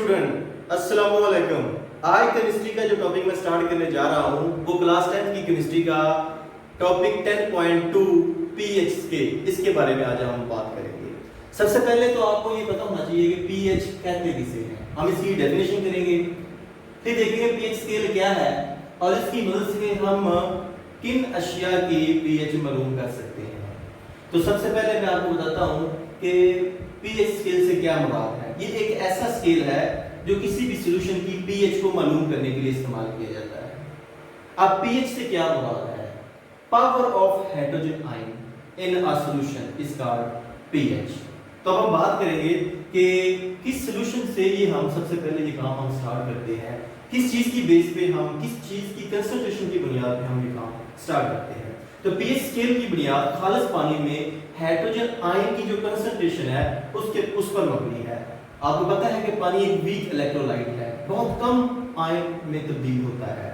Student अस्सलाम वालेकुम। आज केमिस्ट्री का जो टॉपिक मैं स्टार्ट करने जा रहा हूँ वो क्लास 10 की केमिस्ट्री का टॉपिक 10.2 पीएच स्केल, इसके बारे में आज हम बात करेंगे। सबसे पहले तो आपको ये पता होना चाहिए कि पीएच कहते किसे हैं। हम इसकी डेफिनेशन करेंगे, फिर देखेंगे पीएच स्केल क्या है और इसकी मदद से हम किन अशिया की पीएच मालूम कर सकते हैं। तो सबसे पहले मैं आपको बताता हूँ कि पीएच स्केल से क्या मुराद है। ये एक ऐसा स्केल है जो किसी भी सॉल्यूशन की पीएच को मालूम करने के लिए इस्तेमाल किया जाता है। अब पीएच से क्या मुराद है? Power of hydrogen ion in a solution is called pH. तो अब हम बात करेंगे कि किस सॉल्यूशन से ये हम सबसे पहले ये काम हम स्टार्ट करते हैं, किस चीज की बेस पे हम, किस चीज की कंसंट्रेशन की बुनियाद पे हम ये काम स्टार्ट करते हैं। तो पीएच स्केल की बुनियाद खालिस पानी में हाइड्रोजन आयन की जो कंसंट्रेशन है उस पर मबनी है। आपको पता है कि पानी एक वीक इलेक्ट्रोलाइट है, बहुत कम आयन में तब्दील होता है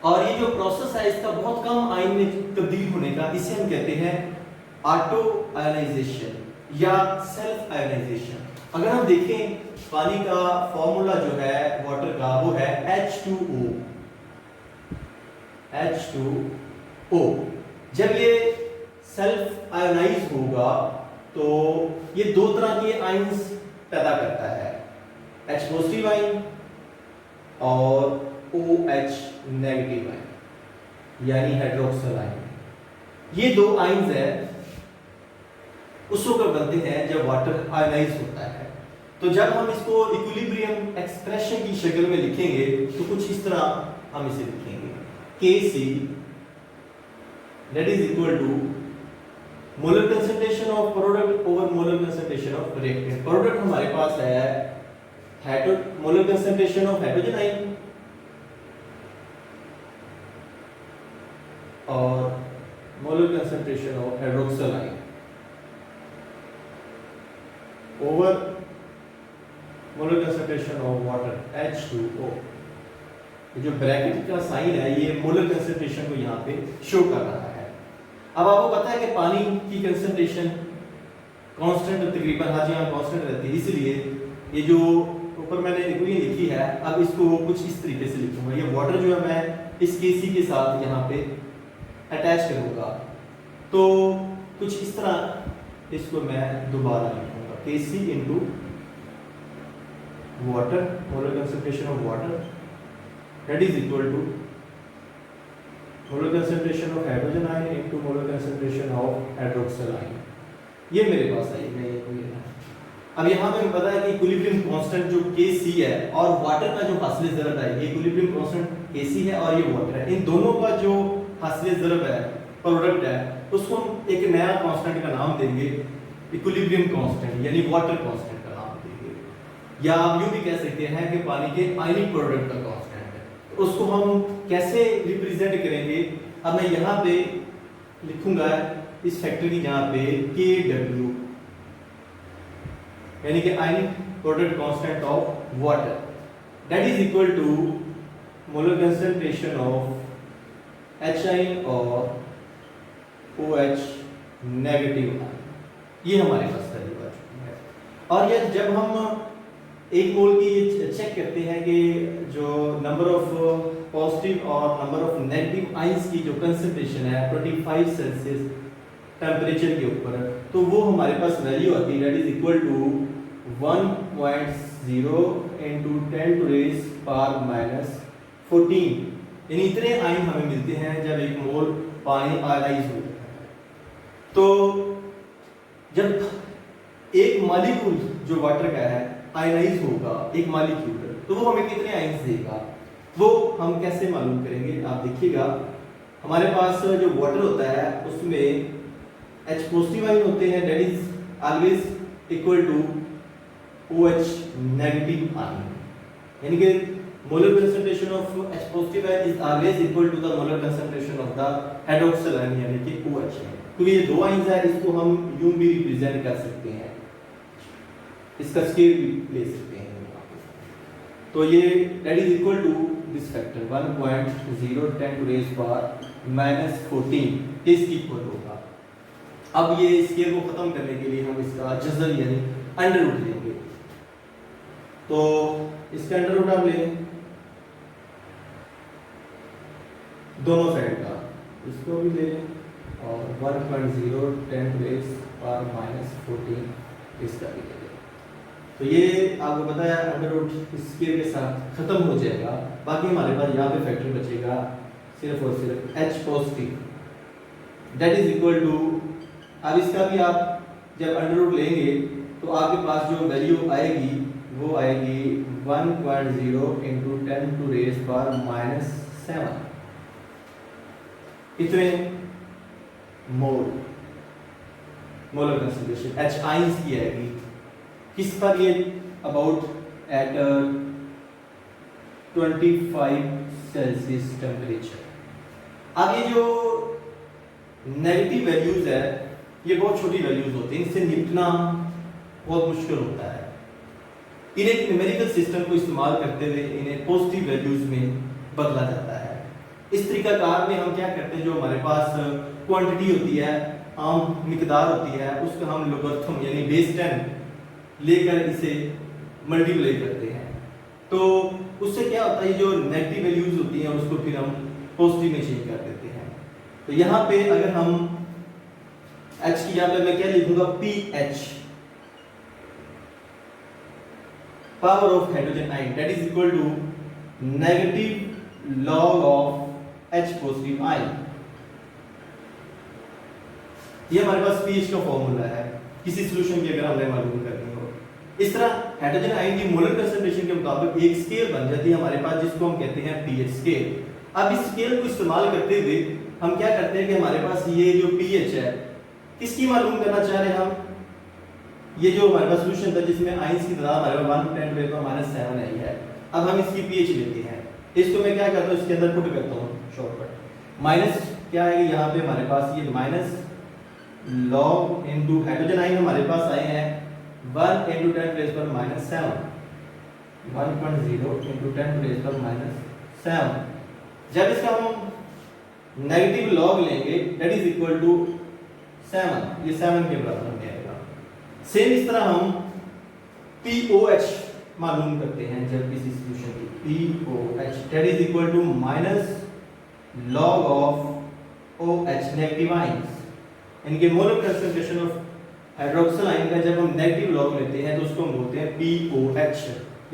और ये जो प्रोसेस है इसका बहुत कम आयन में तब्दील होने का, इसे हम कहते हैं ऑटो आयनाइजेशन या सेल्फ आयनाइजेशन। अगर हम देखें पानी का फॉर्मूला जो है वाटर का वो है H2O। जब ये सेल्फ आयनाइज होगा तो ये दो तरह के आयंस पैदा करता है, H पॉजिटिव आयन और OH नेगेटिव आयन यानी हाइड्रोक्सिल आयन। ये दो आयंस है उस वक्त बनते हैं जब वाटर आयनाइज होता है। तो जब हम इसको इक्विलिब्रियम एक्सप्रेशन की शक्ल में लिखेंगे तो कुछ इस तरह हम इसे लिखेंगे Kc that is equal to molar concentration of product over molar concentration of reactant. Product हमारे पास है molar concentration of hydrogen ion और molar concentration of hydroxyl ion over molar concentration of water H2O। ये जो bracket का sign है ये molar concentration को यहाँ पे शो कर रहा है। अब आपको पता है कि पानी की कंसंट्रेशन कांस्टेंट तकरीबन हर जगह कांस्टेंट रहती है, इसलिए ये जो ऊपर मैंने इक्वेशन लिखी है अब इसको कुछ इस तरीके से लिखूंगा। ये वाटर जो है मैं इस Kc के साथ यहाँ पे अटैच करूंगा तो कुछ इस तरह इसको मैं दोबारा लिखूंगा Kc into water, molar concentration of water that is equal to molar concentration of hydrogen ion into molar concentration of hydroxyl ion. ये मेरे पास है, मैं ये लेना है। अब यहाँ पे पता है कि इक्विलिब्रियम कांस्टेंट जो Kc है और वाटर का जो हासिल ज़रब है, ये इक्विलिब्रियम कांस्टेंट Kc है और ये वाटर है, इन दोनों का जो हासिल ज़रब है प्रोडक्ट है उसको हम एक नया कांस्टेंट का नाम देंगे इक्विलिब्रियम कांस्टेंट यानी वाटर कांस्टेंट का नाम देंगे। या आप यूँ भी कह सकते हैं कि पानी के आयनिक प्रोडक्ट का कांस्टेंट उसको हम कैसे रिप्रेजेंट करेंगे। अब मैं यहाँ पे लिखूंगा इस फैक्टर की जहाँ पे Kw यानी कि ionic product constant of water that is equal to molar concentration of H ion और OH नेगेटिव आयन। ये हमारे पास पहली बात है। और ये जब हम एक मोल की चेक करते हैं कि जो नंबर ऑफ पॉजिटिव और नंबर ऑफ नेगेटिव आयंस की जो कंसंट्रेशन है 25 सेल्सियस टेम्परेचर के ऊपर, तो वो हमारे पास वैल्यू आती है that is equal to 1.0 into 10 to raise power minus 14। यानी इतने आयन हमें मिलते हैं जब एक मोल पानी आयनाइज हो जाता है। तो जब एक मॉलिक्यूल जो वाटर का है आयनाइज होगा एक मॉलिक्यूल तो वो हमें कितने आयंस देगा, वो हम कैसे मालूम करेंगे। आप देखिएगा हमारे पास जो वाटर होता है उसमें H पॉजिटिव आयन होते हैं that is always equal to OH negative ion, यानी कि molar concentration of H positive ion is always equal to the molar concentration of the hydroxyl ion यानी कि OH। तो ये दो आयंस है, इसको हम यूं भी रिप्रेजेंट कर सकते हैं, इसका स्केल भी ले सकते हैं। तो ये that is equal to this factor 1.0 10 to raise power minus 14 इसकी इक्वल होगा। अब ये स्केल को खत्म करने के लिए हम इसका जज़र यानी अंडर रूट लेंगे तो इसके अंडर रूट आप लें दोनों साइड का, इसको भी ले लें और 1.0 10 to the power -14 इसका भी ले लें। तो ये आपको पता है अंडर रूट स्क्वायर के साथ खत्म हो जाएगा, बाकी हमारे पास यहाँ पे फैक्टर बचेगा सिर्फ और सिर्फ h positive, that is equal to, अब इसका भी आप जब अंडर रूट लेंगे तो आपके पास जो वैल्यू आएगी वो आएगी 1.0 into 10 to the power -7 इतने मोल, मोलर कंसंट्रेशन H आइंस की आएगी किस पर, ये अबाउट एट 25 सेल्सियस टेम्परेचर। अब ये जो नेगेटिव वैल्यूज है ये बहुत छोटी वैल्यूज होती हैं, इनसे निपटना बहुत मुश्किल होता है। इन्हें एक न्यूमेरिकल सिस्टम को इस्तेमाल करते हुए इन्हें पॉजिटिव वैल्यूज में बदला जाता है। इस तरीकाकार में हम क्या करते हैं, जो हमारे पास क्वांटिटी होती है, आम मिकदार होती है, उसका हम लोगरिथम यानी बेस 10 लेकर इसे मल्टीप्लाई करते हैं। तो उससे क्या होता है, जो नेगेटिव वैल्यूज होती हैं उसको फिर हम पॉजिटिव में चेंज कर देते हैं। तो यहाँ पे अगर हम H की यहाँ पे मैं क्या लिखूंगा, PH power of hydrogen ion that is equal to negative log of H positive ion. ये हमारे पास pH का फॉर्मूला है किसी सॉल्यूशन की अगर हमने मालूम करनी हो। इस तरह हाइड्रोजन आयन की मोलर कंसंट्रेशन के मुताबिक एक स्केल बन जाती है हमारे पास जिसको हम कहते हैं pH स्केल। अब इस स्केल को इस्तेमाल करते हुए हम क्या करते हैं कि हमारे पास ये जो pH है किसकी मालूम करना चाह रहे हैं हम, ये जो हमारे पास सॉल्यूशन था जिसमें आयंस की तादाद हमारे पास 1 × 10⁻⁷ आई है। अब हम इसकी pH लेते हैं, इसको मैं क्या करता हूँ इसके अंदर पुट करता हूँ शॉर्टकट, माइनस क्या है यहाँ पे हमारे पास ये minus log into hydrogen ion हमारे पास आए हैं 1 × 10⁻⁷ 1.0 × 10⁻⁷। जब इसका हम नेगेटिव लॉग लेंगे दैट इज इक्वल टू 7, ये 7 के बराबर हो जाएगा। सेम इस तरह हम POH मालूम करते हैं जब किसी सॉल्यूशन की POH that is equal to minus log of OH negative ions, इनके molar concentration of hydroxyl ion का जब हम नेगेटिव लॉग लेते हैं तो उसको हम बोलते हैं POH।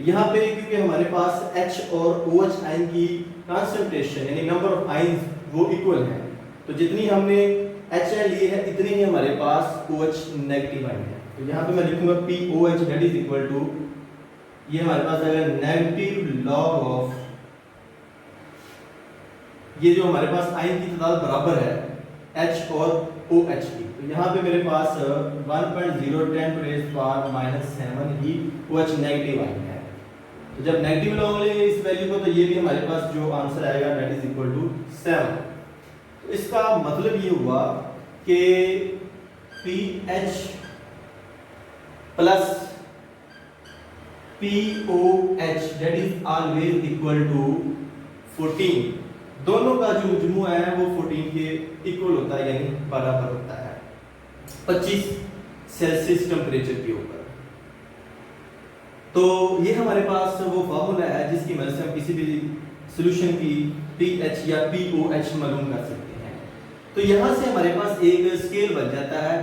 यहाँ पे क्योंकि हमारे पास H और OH आयन की कंसंट्रेशन यानी नंबर ऑफ आयंस वो इक्वल है, तो जितनी हमने H ली है इतनी ही हमारे पास OH नेगेटिव आयन है। तो यहाँ पे मैं लिखूंगा POH that is equal to, ये हमारे पास अगर नेगेटिव लॉग ऑफ, ये जो हमारे पास आयन की तादाद बराबर है H और OH की, तो यहाँ पे मेरे पास 1.0 10⁻⁻⁷ ही OH नेगेटिव आयन है। तो जब नेगेटिव लॉग लेंगे इस वैल्यू को तो ये भी हमारे पास जो आंसर आएगा दैट इज इक्वल टू 7। तो इसका मतलब ये हुआ कि PH plus POH that is always equal to 14, दोनों का जो मजमू है वो 14 के इक्वल होता है यानी बराबर होता है 25 सेल्सियस टेम्परेचर के ऊपर। तो ये हमारे पास वो फार्मूला है जिसकी मदद से हम किसी भी सॉल्यूशन की pH या POH मालूम कर सकते हैं। तो यहाँ से हमारे पास एक स्केल बन जाता है,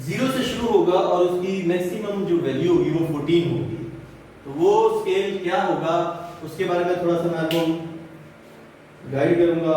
0 से शुरू होगा और उसकी मैक्सिमम जो वैल्यू होगी वो 14 होगी। तो वो स्केल क्या होगा उसके बारे में थोड़ा सा मैं आपको गाइड करूंगा।